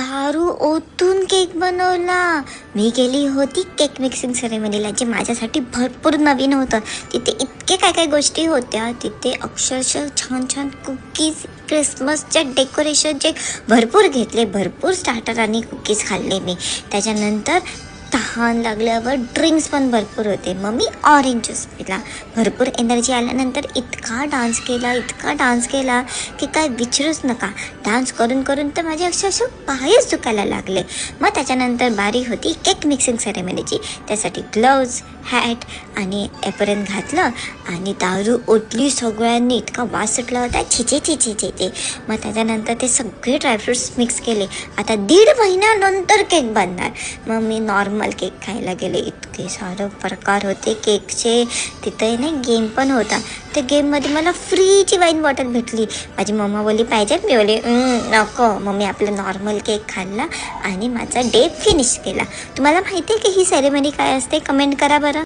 दारू ओतून केक बनवला. मी गेली होती केक मिक्सिंग सेरेमनीला, जे माझ्यासाठी भरपूर नवीन होतं. तिथे इतके काय काय गोष्टी होत्या. तिथे अक्षरशः छान छान कुकीज, क्रिसमसचे डेकोरेशनचे भरपूर घेतले, भरपूर स्टार्टर आणि कुकीज खाल्ले मी. त्याच्यानंतर तहान लागल्यावर ड्रिंक्स पण भरपूर होते. मग मी ऑरेंज ज्यूस पिला. भरपूर एनर्जी आल्यानंतर इतका डान्स केला की काय विचारूच नका. डान्स करून करून तर माझे अक्षरशः पायच दुखायला लागले. मग त्याच्यानंतर बारी होती केक मिक्सिंग सेरेमनीची. त्यासाठी ग्लोव्ज, हॅट आणि एपरन घातलं आणि दारू ओतली सगळ्यांनी. इतका वास सुटला होता, छिचे. मग त्याच्यानंतर ते सगळे ड्रायफ्रुट्स मिक्स केले. आता 1.5 महिन्यानंतर केक बनणार. मग मी नॉर्मल केक खायला गेले. इतके सारे प्रकार होते केकचे. तिथे ना गेम पण होता. त्या गेममध्ये मला फ्रीची वाईन बॉटल भेटली. माझी मम्मा बोलली पाहिजे. मी बोलली नको. मग मी आपलं नॉर्मल केक खाल्ला आणि माझा डे फिनिश केला. तुम्हाला माहिती आहे की ही सेरेमनी काय असते? कमेंट करा बरं.